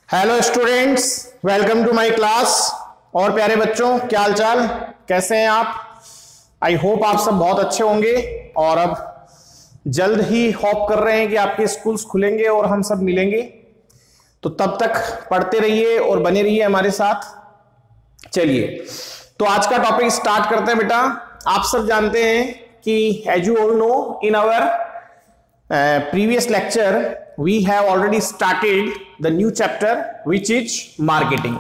Hello students, welcome to my class. और प्यारे बच्चों, क्या हाल चाल, कैसे हैं आप? आई होप आप सब बहुत अच्छे होंगे और अब जल्द ही होप कर रहे हैं कि आपके स्कूल्स खुलेंगे और हम सब मिलेंगे। तो तब तक पढ़ते रहिए और बने रहिए हमारे साथ। चलिए, तो आज का टॉपिक स्टार्ट करते हैं। बेटा, आप सब जानते हैं कि as you all know, in our previous lecture we have already started the new chapter which is marketing।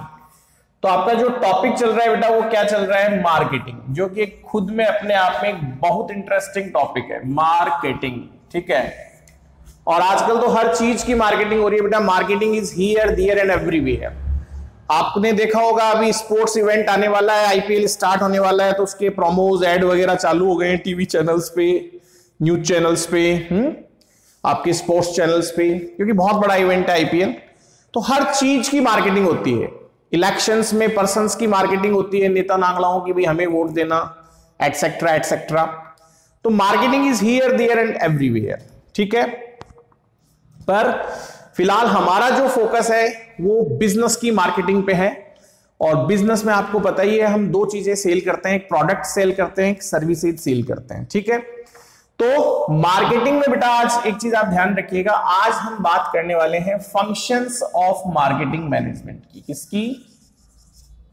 तो आपका जो टॉपिक चल रहा है बेटा, वो क्या चल रहा है? मार्केटिंग, जो कि खुद में अपने आप में एक बहुत इंटरेस्टिंग टॉपिक है, मार्केटिंग। ठीक है, और आजकल तो हर चीज की मार्केटिंग हो रही है बेटा। Marketing is here, there and everywhere. आपने देखा होगा अभी स्पोर्ट्स इवेंट आने वाला है, आईपीएल स्टार्ट होने वाला है, तो उसके प्रोमोज एड वगैरह चालू हो गए हैं टीवी चैनल्स पे, न्यूज चैनल्स पे, आपके स्पोर्ट्स चैनल्स पे, क्योंकि बहुत बड़ा इवेंट है आईपीएल। तो हर चीज की मार्केटिंग होती है। इलेक्शंस में पर्सन्स की मार्केटिंग होती है, नेता नागलाओं की, भी हमें वोट देना, एटसेट्रा एटसेट्रा। तो marketing is here, there and everywhere. ठीक है, पर फिलहाल हमारा जो फोकस है वो बिजनेस की मार्केटिंग पे है। और बिजनेस में आपको पता ही है, हम दो चीजें सेल करते हैं, एक प्रोडक्ट सेल करते हैं, एक सर्विसेज सेल करते हैं। ठीक है, तो मार्केटिंग में बेटा आज एक चीज आप ध्यान रखिएगा, आज हम बात करने वाले हैं फंक्शंस ऑफ मार्केटिंग मैनेजमेंट की। किसकी?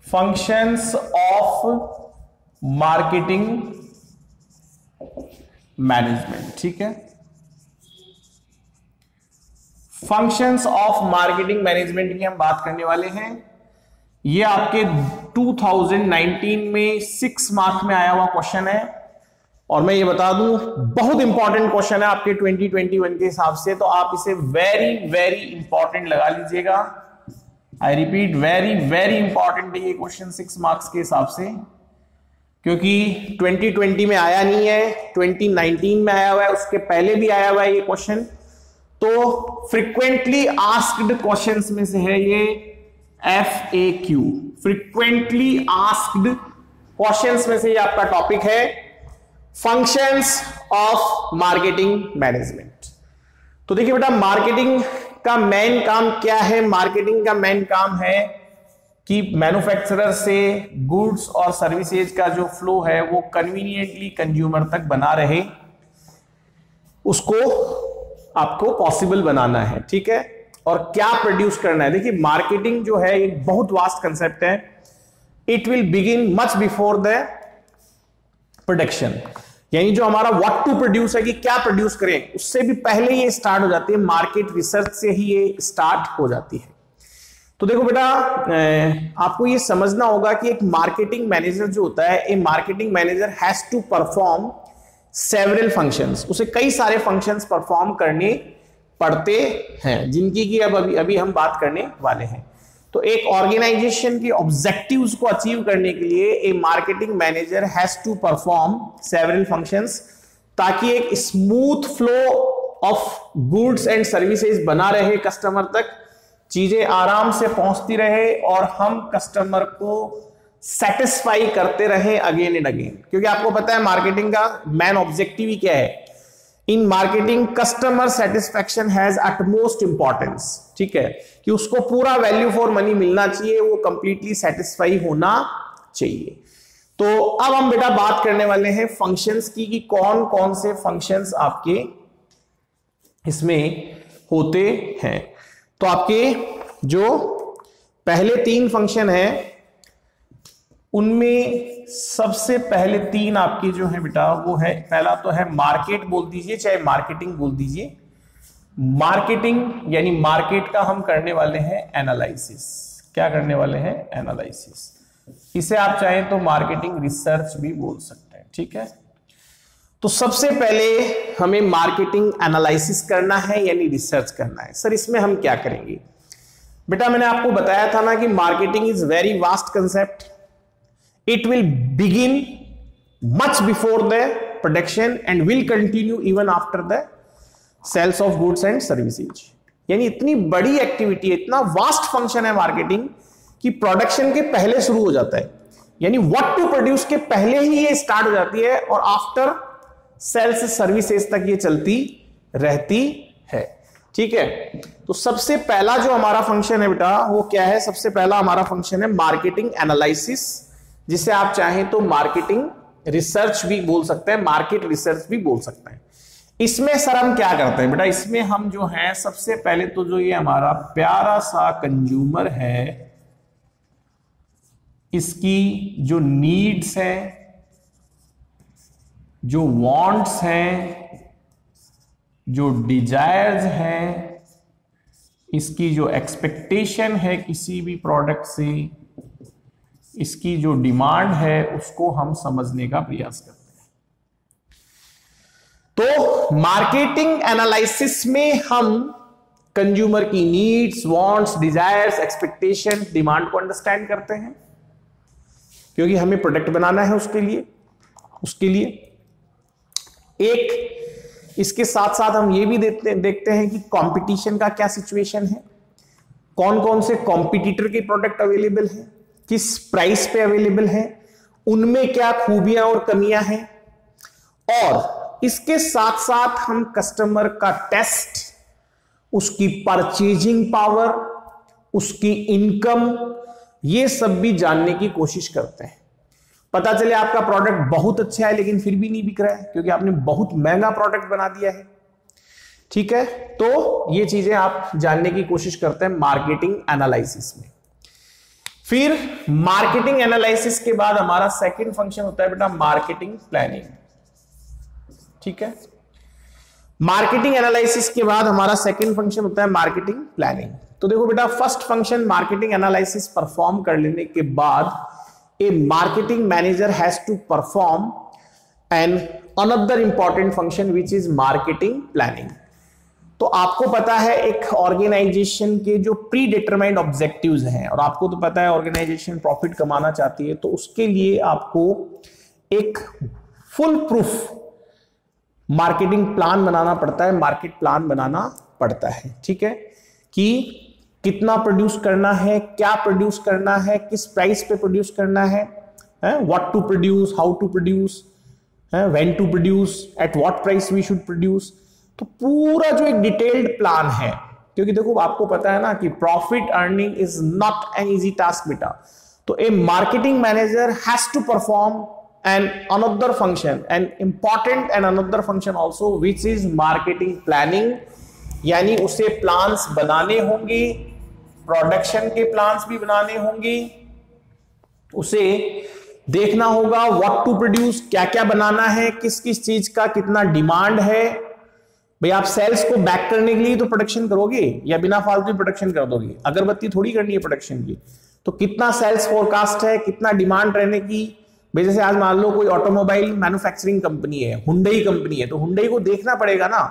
Functions of marketing management. ठीक है, फंक्शंस ऑफ मार्केटिंग मैनेजमेंट की हम बात करने वाले हैं। ये आपके 2019 में 6 मार्क में आया हुआ क्वेश्चन है, और मैं ये बता दूं बहुत इंपॉर्टेंट क्वेश्चन है आपके 2021 के हिसाब से। तो आप इसे वेरी वेरी इंपॉर्टेंट लगा लीजिएगा। I repeat, very very important है ये क्वेश्चन 6 मार्क्स के हिसाब से, क्योंकि 2020 में आया नहीं है, 2019 में आया हुआ है, उसके पहले भी आया हुआ है ये क्वेश्चन। तो फ्रीक्वेंटली आस्क्ड क्वेश्चंस में से है ये FAQ, फ्रीक्वेंटली आस्क्ड क्वेश्चंस में से ये आपका टॉपिक है, फंक्शंस ऑफ मार्केटिंग मैनेजमेंट। तो देखिए बेटा, मार्केटिंग का मेन काम क्या है? मार्केटिंग का मेन काम है कि मैन्युफैक्चरर से गुड्स और सर्विसेज का जो फ्लो है वो कन्वीनियंटली कंज्यूमर तक बना रहे, उसको आपको पॉसिबल बनाना है। ठीक है, और क्या प्रोड्यूस करना है? देखिए, मार्केटिंग जो है एक बहुत वास्ट कंसेप्ट है। It will begin much before the production, यानी जो हमारा व्हाट टू प्रोड्यूस है कि क्या प्रोड्यूस करें, उससे भी पहले ये स्टार्ट हो जाती है। मार्केट रिसर्च से ही ये स्टार्ट हो जाती है। तो देखो बेटा, आपको ये समझना होगा कि एक मार्केटिंग मैनेजर जो होता है, a marketing manager has to perform several functions. उसे कई सारे फंक्शंस परफॉर्म करने पड़ते हैं, जिनकी की अब अभी हम बात करने वाले हैं। तो एक ऑर्गेनाइजेशन की ऑब्जेक्टिव्स को अचीव करने के लिए a marketing manager has to perform several functions, ताकि एक smooth flow of goods and services बना रहे कस्टमर तक, चीजें आराम से पहुंचती रहे और हम कस्टमर को सेटिस्फाई करते रहे अगेन एंड अगेन। क्योंकि आपको पता है मार्केटिंग का मेन ऑब्जेक्टिव ही क्या है? In marketing customer satisfaction has utmost importance. ठीक है, कि उसको पूरा वैल्यू फॉर मनी मिलना चाहिए, वो कंप्लीटली सेटिस्फाई होना चाहिए। तो अब हम बेटा बात करने वाले हैं फंक्शंस की, कि कौन कौन से फंक्शंस आपके इसमें होते हैं। तो आपके जो पहले 3 फंक्शन हैं, उनमें सबसे पहले 3 आपके जो है बेटा, वो है, पहला तो है मार्केट बोल दीजिए, चाहे मार्केटिंग बोल दीजिए। मार्केटिंग यानी मार्केट का हम करने वाले हैं एनालिसिस। क्या करने वाले हैं? एनालिसिस। इसे आप चाहें तो मार्केटिंग रिसर्च भी बोल सकते हैं। ठीक है, तो सबसे पहले हमें मार्केटिंग एनालिसिस करना है, यानी रिसर्च करना है। सर, इसमें हम क्या करेंगे? बेटा, मैंने आपको बताया था ना कि marketing is very vast concept. It will begin much before the production and will continue even after the sales of goods and services। यानी इतनी बड़ी एक्टिविटी है, इतना वास्ट फंक्शन है मार्केटिंग, कि प्रोडक्शन के पहले शुरू हो जाता है, यानी व्हाट टू प्रोड्यूस के पहले ही ये स्टार्ट हो जाती है, और आफ्टर सेल्स सर्विसेज तक ये चलती रहती है। ठीक है, तो सबसे पहला जो हमारा फंक्शन है बेटा वो क्या है? सबसे पहला हमारा फंक्शन है मार्केटिंग एनालिसिस, जिसे आप चाहें तो मार्केटिंग रिसर्च भी बोल सकते हैं, मार्केट रिसर्च भी बोल सकते हैं। इसमें सर हम क्या करते हैं बेटा? इसमें हम जो है सबसे पहले तो जो ये हमारा प्यारा सा कंज्यूमर है, इसकी जो नीड्स है, जो वांट्स हैं, जो डिजायर्स हैं, इसकी जो एक्सपेक्टेशन है किसी भी प्रोडक्ट से, इसकी जो डिमांड है, उसको हम समझने का प्रयास करते हैं। तो मार्केटिंग एनालिसिस में हम कंज्यूमर की needs, wants, desires, expectation, demand को अंडरस्टैंड करते हैं, क्योंकि हमें प्रोडक्ट बनाना है उसके लिए एक। इसके साथ साथ हम ये भी देखते हैं कि कंपटीशन का क्या सिचुएशन है, कौन कौन से कॉम्पिटिटर के प्रोडक्ट अवेलेबल हैं, किस प्राइस पे अवेलेबल हैं, उनमें क्या खूबियां और कमियां हैं, और इसके साथ साथ हम कस्टमर का टेस्ट, उसकी परचेजिंग पावर, उसकी इनकम, ये सब भी जानने की कोशिश करते हैं। पता चले आपका प्रोडक्ट बहुत अच्छा है लेकिन फिर भी नहीं बिक रहा है क्योंकि आपने बहुत महंगा प्रोडक्ट बना दिया है, ठीक है? तो ये चीजें आप जानने की कोशिश करते हैं मार्केटिंग एनालिसिस में। फिर मार्केटिंग एनालिसिस के बाद हमारा सेकंड फंक्शन होता है बेटा मार्केटिंग प्लानिंग, ठीक है? मार्केटिंग एनालिसिस के बाद हमारा सेकंड फंक्शन होता है मार्केटिंग प्लानिंग। तो देखो बेटा, first function marketing analysis perform कर लेने के बाद a marketing manager has to perform another important function which is marketing planning। तो आपको पता है एक ऑर्गेनाइजेशन के जो प्री डिटरमाइंड ऑब्जेक्टिव्स हैं, और आपको तो पता है ऑर्गेनाइजेशन प्रॉफिट कमाना चाहती है, तो उसके लिए आपको एक फुल प्रूफ मार्केटिंग प्लान बनाना पड़ता है, मार्केट प्लान बनाना पड़ता है, ठीक है? कि कितना प्रोड्यूस करना है, क्या प्रोड्यूस करना है, किस प्राइस पे प्रोड्यूस करना है, what to produce, how to produce, when to produce, at what price we should produce. तो पूरा जो एक डिटेल्ड प्लान है, क्योंकि देखो आपको पता है ना कि profit earning is not an easy task बेटा। तो a marketing manager has to perform an another function, an important and another function also which is marketing planning, यानी उसे प्लान्स बनाने होंगे, प्रोडक्शन के प्लान्स भी बनाने होंगे, उसे देखना होगा व्हाट टू प्रोड्यूस, क्या क्या बनाना है, किस किस चीज का कितना डिमांड है। भाई आप सेल्स को बैक करने के लिए तो प्रोडक्शन करोगे या बिना फालतू प्रोडक्शन कर दोगे? अगरबत्ती थोड़ी करनी है प्रोडक्शन की। तो कितना सेल्स फोरकास्ट है, कितना डिमांड रहने की। भाई जैसे आज मान लो कोई ऑटोमोबाइल मैन्युफैक्चरिंग कंपनी है, हुंडई कंपनी है, तो हुंडई को देखना पड़ेगा ना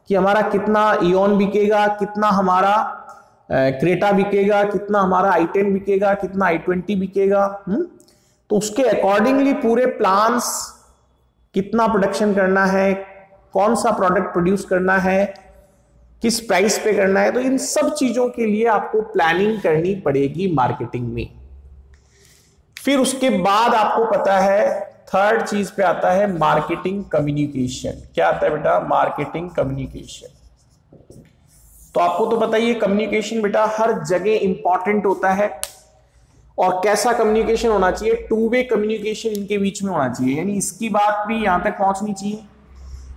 कि हमारा कितना इयॉन बिकेगा, कितना हमारा क्रेटा बिकेगा, कितना हमारा i10 बिकेगा, कितना i20 बिकेगा। तो उसके अकॉर्डिंगली पूरे प्लान्स, कितना प्रोडक्शन करना है, कौन सा प्रोडक्ट प्रोड्यूस करना है, किस प्राइस पे करना है, तो इन सब चीजों के लिए आपको प्लानिंग करनी पड़ेगी मार्केटिंग में। फिर उसके बाद आपको पता है थर्ड चीज पे आता है मार्केटिंग कम्युनिकेशन। क्या आता है बेटा? Marketing communication. तो आपको तो पता ही है कम्युनिकेशन बेटा हर जगह इंपॉर्टेंट होता है, और कैसा कम्युनिकेशन होना चाहिए? टू वे कम्युनिकेशन इनके बीच में होना चाहिए, यानी इसकी बात भी यहां तक पहुंचनी चाहिए।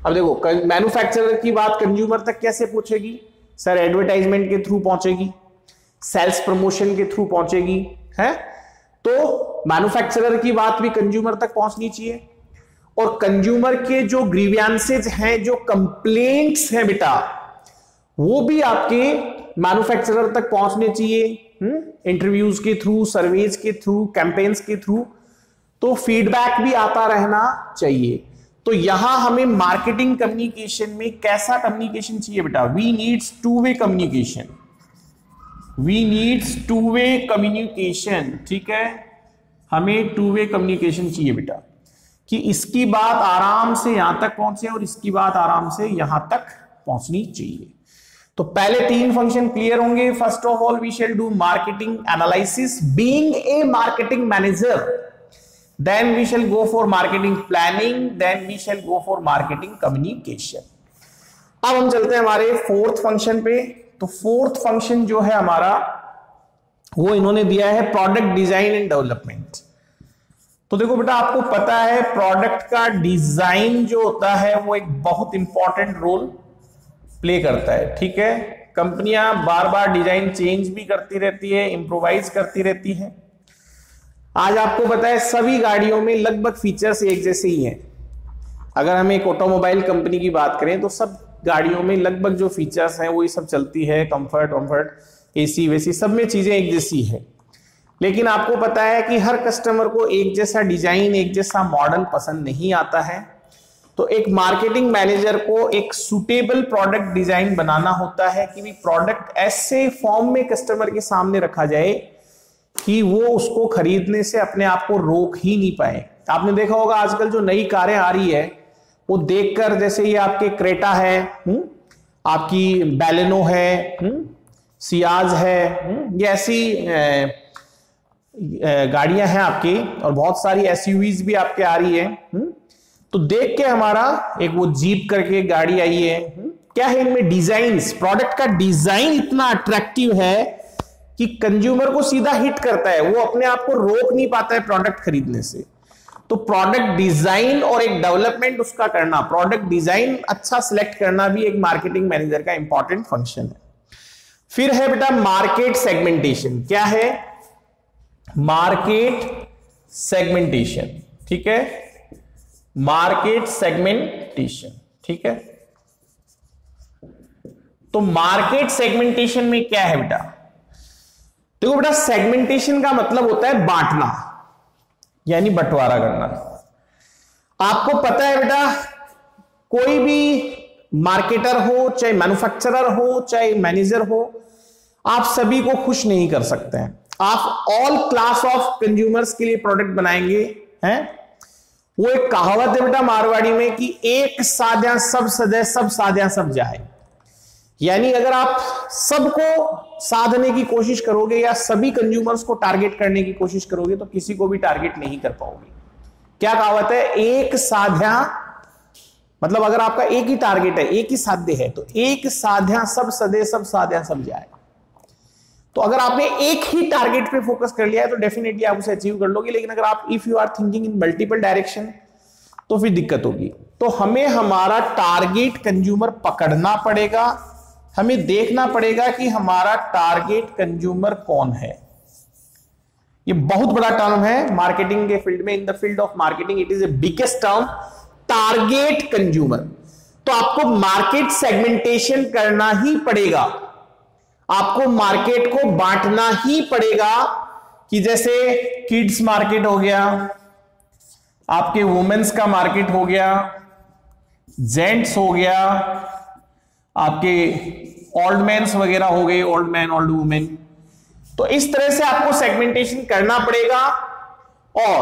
अब देखो मैन्युफैक्चरर की बात कंज्यूमर तक कैसे पहुंचेगी? सर एडवर्टाइजमेंट के थ्रू पहुंचेगी, सेल्स प्रमोशन के थ्रू पहुंचेगी, है? तो मैन्युफैक्चरर की बात भी कंज्यूमर तक पहुंचनी चाहिए, और कंज्यूमर के जो ग्रीवियंसेज हैं, जो कंप्लेंट्स हैं बेटा, वो भी आपके मैन्युफैक्चरर तक पहुंचने चाहिए, इंटरव्यूज के थ्रू, सर्वेज के थ्रू, कैंपेन्स के थ्रू। तो फीडबैक भी आता रहना चाहिए। तो यहां हमें मार्केटिंग कम्युनिकेशन में कैसा कम्युनिकेशन चाहिए बेटा? We needs two way communication, we needs two way communication, ठीक है? हमें टू वे कम्युनिकेशन चाहिए बेटा, कि इसकी बात आराम से यहां तक पहुंचे और इसकी बात आराम से यहां तक पहुंचनी चाहिए। तो पहले तीन फंक्शन क्लियर होंगे। First of all we shall do marketing analysis being a marketing manager, then we shall go for marketing planning, then we shall go for marketing communication. अब हम चलते हैं हमारे फोर्थ फंक्शन पे। तो फोर्थ फंक्शन जो है हमारा वो इन्होंने दिया है प्रोडक्ट डिजाइन एंड डेवलपमेंट। तो देखो बेटा, आपको पता है प्रोडक्ट का डिजाइन जो होता है वो एक बहुत इंपॉर्टेंट रोल प्ले करता है। ठीक है, कंपनियां बार बार डिजाइन चेंज भी करती रहती है, इंप्रोवाइज करती रहती है। आज आपको पता है सभी गाड़ियों में लगभग फीचर्स एक जैसे ही हैं। अगर हम एक ऑटोमोबाइल कंपनी की बात करें तो सब गाड़ियों में लगभग जो फीचर्स हैं वही सब चलती है, कंफर्ट, एसी वेसी सब में चीजें एक जैसी है। लेकिन आपको पता है कि हर कस्टमर को एक जैसा डिजाइन, एक जैसा मॉडल पसंद नहीं आता है। तो एक मार्केटिंग मैनेजर को एक सुटेबल प्रोडक्ट डिजाइन बनाना होता है कि प्रोडक्ट ऐसे फॉर्म में कस्टमर के सामने रखा जाए कि वो उसको खरीदने से अपने आप को रोक ही नहीं पाए। आपने देखा होगा आजकल जो नई कारें आ रही है वो देखकर, जैसे ये आपके क्रेटा है, आपकी बैलेनो है, सियाज है, ये ऐसी गाड़ियां हैं आपकी, और बहुत सारी एसयूवीज भी आपके आ रही है। तो देख के हमारा एक वो जीप करके गाड़ी आई है, क्या है इनमें डिजाइन्स, प्रोडक्ट का डिजाइन इतना अट्रैक्टिव है कि कंज्यूमर को सीधा हिट करता है, वो अपने आप को रोक नहीं पाता है प्रोडक्ट खरीदने से। तो प्रोडक्ट डिजाइन और एक डेवलपमेंट उसका करना, प्रोडक्ट डिजाइन अच्छा सिलेक्ट करना भी एक मार्केटिंग मैनेजर का इंपॉर्टेंट फंक्शन है। फिर है बेटा मार्केट सेगमेंटेशन। क्या है? Market segmentation. ठीक है, मार्केट सेगमेंटेशन। ठीक है, तो मार्केट सेगमेंटेशन में क्या है बेटा? देखो बेटा, सेगमेंटेशन का मतलब होता है बांटना, यानी बंटवारा करना। आपको पता है बेटा, कोई भी मार्केटर हो, चाहे मैन्युफैक्चरर हो, चाहे मैनेजर हो, आप सभी को खुश नहीं कर सकते हैं। आप ऑल क्लास ऑफ कंज्यूमर्स के लिए प्रोडक्ट बनाएंगे हैं। वो एक कहावत है बेटा मारवाड़ी में कि एक साध्या सब सदे, सब साध्या सब जाए। यानी अगर आप सबको साधने की कोशिश करोगे या सभी कंज्यूमर्स को टारगेट करने की कोशिश करोगे तो किसी को भी टारगेट नहीं कर पाओगे। क्या कहावत है? एक साध्या, मतलब अगर आपका एक ही टारगेट है, एक ही साध्य है, तो एक साध्या सब सदे, सब साध्या सब जाए। तो अगर आपने एक ही टारगेट पे फोकस कर लिया है तो डेफिनेटली आप उसे अचीव कर लोगे। लेकिन अगर आप if you are thinking in multiple direction तो फिर दिक्कत होगी। तो हमें हमारा टारगेट कंज्यूमर पकड़ना पड़ेगा, हमें देखना पड़ेगा कि हमारा टारगेट कंज्यूमर कौन है। ये बहुत बड़ा टर्म है मार्केटिंग के फील्ड में। In the field of marketing it is a biggest term, target consumer. तो आपको मार्केट सेगमेंटेशन करना ही पड़ेगा, आपको मार्केट को बांटना ही पड़ेगा। कि जैसे किड्स मार्केट हो गया, आपके वुमेन्स का मार्केट हो गया, जेंट्स हो गया, आपके ओल्ड मैन्स वगैरह हो गए, ओल्ड मैन, ओल्ड वुमेन। तो इस तरह से आपको सेगमेंटेशन करना पड़ेगा। और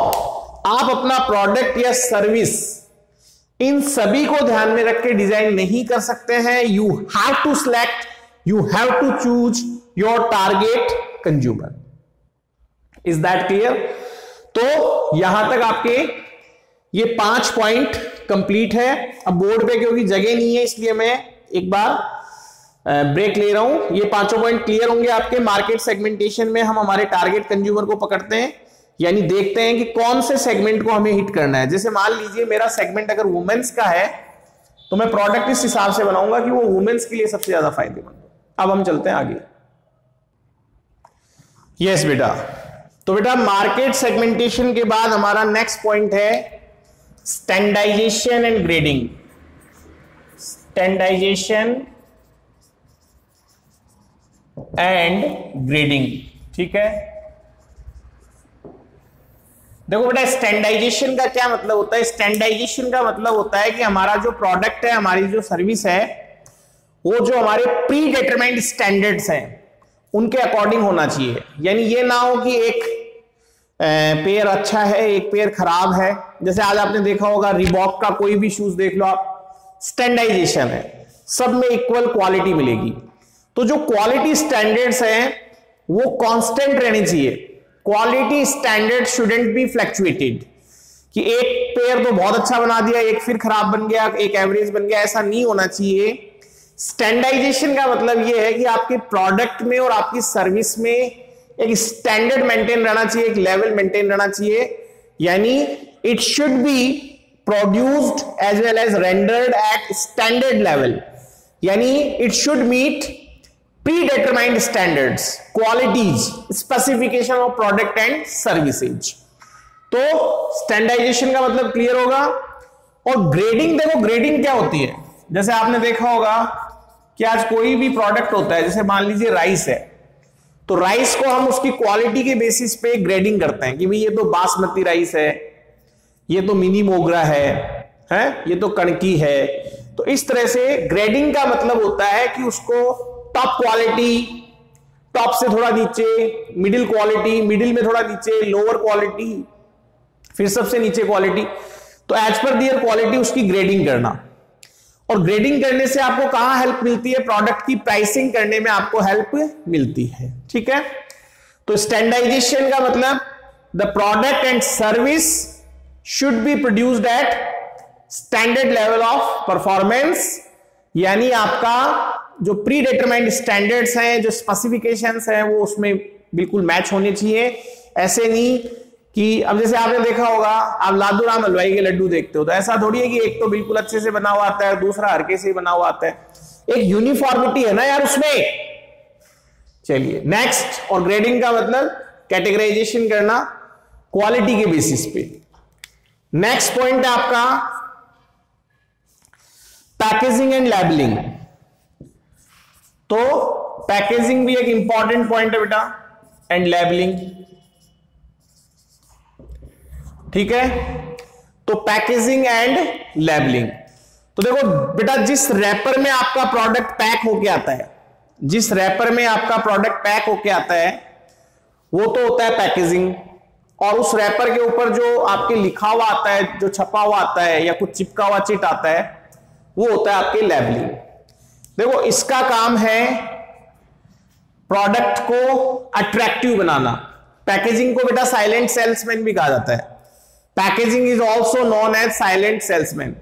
आप अपना प्रोडक्ट या सर्विस इन सभी को ध्यान में रख के डिजाइन नहीं कर सकते हैं। You have to select, you have to choose your target consumer. Is that clear? तो यहां तक आपके ये 5 पॉइंट कंप्लीट है। अब बोर्ड पे क्योंकि जगह नहीं है इसलिए मैं एक बार ब्रेक ले रहा हूं। ये 5 पॉइंट क्लियर होंगे आपके। मार्केट सेगमेंटेशन में हम हमारे टारगेट कंज्यूमर को पकड़ते हैं, यानी देखते हैं कि कौन से सेगमेंट को हमें हिट करना है। जैसे मान लीजिए मेरा सेगमेंट अगर वुमेन्स का है तो मैं प्रोडक्ट इस हिसाब से बनाऊंगा कि वो वुमेन्स के लिए सबसे ज्यादा फायदेमंद। अब हम चलते हैं आगे। यस बेटा, तो बेटा मार्केट सेगमेंटेशन के बाद हमारा नेक्स्ट पॉइंट है standardisation and grading. Standardisation and grading. ठीक है, देखो बेटा स्टैंडर्डाइजेशन का क्या मतलब होता है? स्टैंडर्डाइजेशन का मतलब होता है कि हमारा जो प्रोडक्ट है, हमारी जो सर्विस है, वो जो हमारे प्री डिटरमाइंड स्टैंडर्ड्स हैं उनके अकॉर्डिंग होना चाहिए। यानी ये ना हो कि एक पेयर अच्छा है, एक पेयर खराब है। जैसे आज आपने देखा होगा रिबॉक का कोई भी शूज देख लो आप, स्टैंडर्डाइजेशन है, सब में इक्वल क्वालिटी मिलेगी। तो जो क्वालिटी स्टैंडर्ड्स हैं वो कांस्टेंट रहनी चाहिए। Quality standard shouldn't be fluctuated कि एक पेयर तो बहुत अच्छा बना दिया, एक फिर खराब बन गया, एक एवरेज बन गया। ऐसा नहीं होना चाहिए। स्टैंडर्डाइजेशन का मतलब यह है कि आपके प्रोडक्ट में और आपकी सर्विस में एक स्टैंडर्ड मेंटेन रहना चाहिए, एक लेवल मेंटेन रहना चाहिए, यानी it should be produced as well as rendered at standard level, यानी it should meet pre determined standards, qualities, specification of product and services. तो स्टैंडर्डाइजेशन का मतलब क्लियर होगा। और ग्रेडिंग, देखो ग्रेडिंग क्या होती है, जैसे आपने देखा होगा कि आज कोई भी प्रोडक्ट होता है, जैसे मान लीजिए राइस है, तो राइस को हम उसकी क्वालिटी के बेसिस पे ग्रेडिंग करते हैं कि भाई ये तो बासमती राइस है, ये तो मिनी मोगरा है, ये तो कणकी है। तो इस तरह से ग्रेडिंग का मतलब होता है कि उसको टॉप क्वालिटी, टॉप से थोड़ा नीचे, मिडिल क्वालिटी, मिडिल में थोड़ा नीचे, लोअर क्वालिटी, फिर सबसे नीचे क्वालिटी, तो एज पर दियर क्वालिटी उसकी ग्रेडिंग करना। और ग्रेडिंग करने से आपको कहां हेल्प मिलती है, प्रोडक्ट की प्राइसिंग करने में आपको हेल्प मिलती है, ठीक है। तो स्टैंडर्डाइजेशन का मतलब the product and service should be produced at standard level of performance, यानी आपका जो प्री डिटरमाइंड स्टैंडर्ड्स हैं, जो स्पेसिफिकेशंस हैं, वो उसमें बिल्कुल मैच होने चाहिए। ऐसे नहीं कि अब जैसे आपने देखा होगा, आप लादूराम हलवाई के लड्डू देखते हो तो ऐसा थोड़ी है कि एक तो बिल्कुल अच्छे से बना हुआ आता है, दूसरा हल्के से बना हुआ आता है, एक यूनिफॉर्मिटी है ना यार उसमें। चलिए नेक्स्ट, और ग्रेडिंग का मतलब कैटेगराइजेशन करना क्वालिटी के बेसिस पे। नेक्स्ट पॉइंट है आपका पैकेजिंग एंड लेबलिंग। तो पैकेजिंग भी एक इंपॉर्टेंट पॉइंट है बेटा, एंड लेबलिंग, ठीक है। तो पैकेजिंग एंड लेबलिंग, तो देखो बेटा जिस रैपर में आपका प्रोडक्ट पैक होके आता है, जिस रैपर में आपका प्रोडक्ट पैक होके आता है वो तो होता है पैकेजिंग, और उस रैपर के ऊपर जो आपके लिखा हुआ आता है, जो छपा हुआ आता है या कुछ चिपका हुआ चिट आता है, वो होता है आपके लेबलिंग। देखो इसका काम है प्रोडक्ट को अट्रैक्टिव बनाना। पैकेजिंग को बेटा साइलेंट सेल्समैन भी कहा जाता है। Packaging is also known as silent salesman.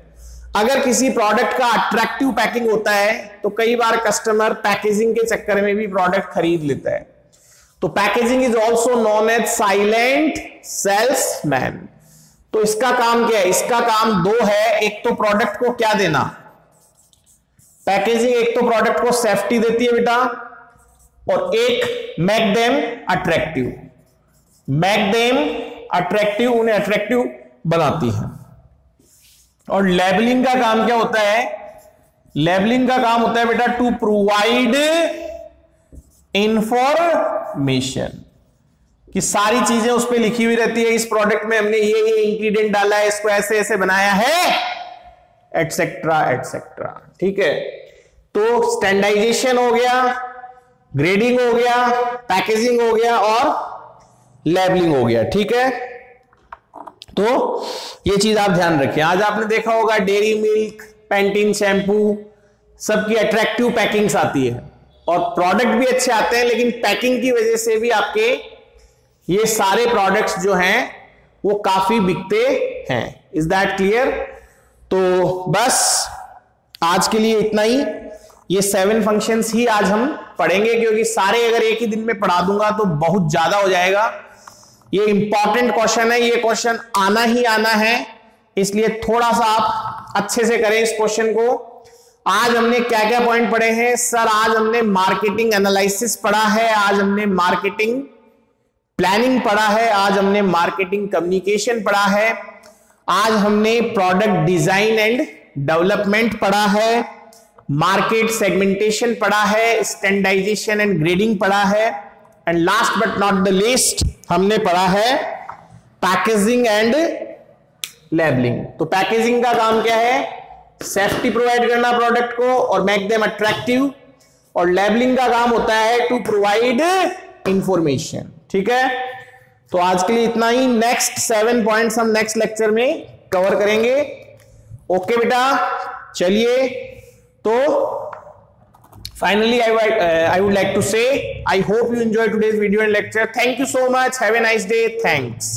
अगर किसी प्रोडक्ट का अट्रैक्टिव पैकिंग होता है तो कई बार कस्टमर पैकेजिंग के चक्कर में भी प्रोडक्ट खरीद लेता है। तो packaging is also known as silent salesman. तो इसका काम क्या है, इसका काम दो है। एक तो प्रोडक्ट को क्या देना, पैकेजिंग एक तो प्रोडक्ट को सेफ्टी देती है बेटा, और एक make them attractive, make them attractive, उन्हें अट्रैक्टिव बनाती है। और लेबलिंग का काम क्या होता है, लेबलिंग का काम होता है बेटा टू प्रोवाइड इंफॉर्मेशन, कि सारी चीजें उस पर लिखी हुई रहती है, इस प्रोडक्ट में हमने ये इंग्रेडिएंट डाला है, इसको ऐसे ऐसे बनाया है, एटसेट्रा एटसेट्रा, ठीक है। तो स्टैंडर्डाइजेशन हो गया, ग्रेडिंग हो गया, पैकेजिंग हो गया और लेबलिंग हो गया, ठीक है। तो ये चीज आप ध्यान रखें। आज आपने देखा होगा डेयरी मिल्क, पैंटीन शैम्पू, सबकी अट्रैक्टिव पैकिंग्स आती है और प्रोडक्ट भी अच्छे आते हैं, लेकिन पैकिंग की वजह से भी आपके ये सारे प्रोडक्ट्स जो हैं वो काफी बिकते हैं। Is that clear? तो बस आज के लिए इतना ही। ये 7 फंक्शंस ही आज हम पढ़ेंगे, क्योंकि सारे अगर एक ही दिन में पढ़ा दूंगा तो बहुत ज्यादा हो जाएगा। ये इंपॉर्टेंट क्वेश्चन है, ये क्वेश्चन आना ही आना है, इसलिए थोड़ा सा आप अच्छे से करें इस क्वेश्चन को। आज हमने क्या क्या पॉइंट पढ़े हैं सर? आज हमने मार्केटिंग एनालिसिस पढ़ा है, आज हमने मार्केटिंग प्लानिंग पढ़ा है, आज हमने मार्केटिंग कम्युनिकेशन पढ़ा है, आज हमने प्रोडक्ट डिजाइन एंड डेवलपमेंट पढ़ा है, मार्केट सेगमेंटेशन पढ़ा है, स्टैंडर्डाइजेशन एंड ग्रेडिंग पढ़ा है, and last but not the least हमने पढ़ा है पैकेजिंग एंड लेबलिंग। तो पैकेजिंग का काम क्या है? सेफ्टी प्रोवाइड करना प्रोडक्ट को और मेक देम अट्रैक्टिव, और लेबलिंग का काम होता है टू प्रोवाइड इंफॉर्मेशन, ठीक है। तो आज के लिए इतना ही। नेक्स्ट 7 पॉइंट्स हम नेक्स्ट लेक्चर में कवर करेंगे। ओके बेटा, चलिए। तो finally I would like to say I hope you enjoyed today's video and lecture. Thank you so much. Have a nice day. Thanks.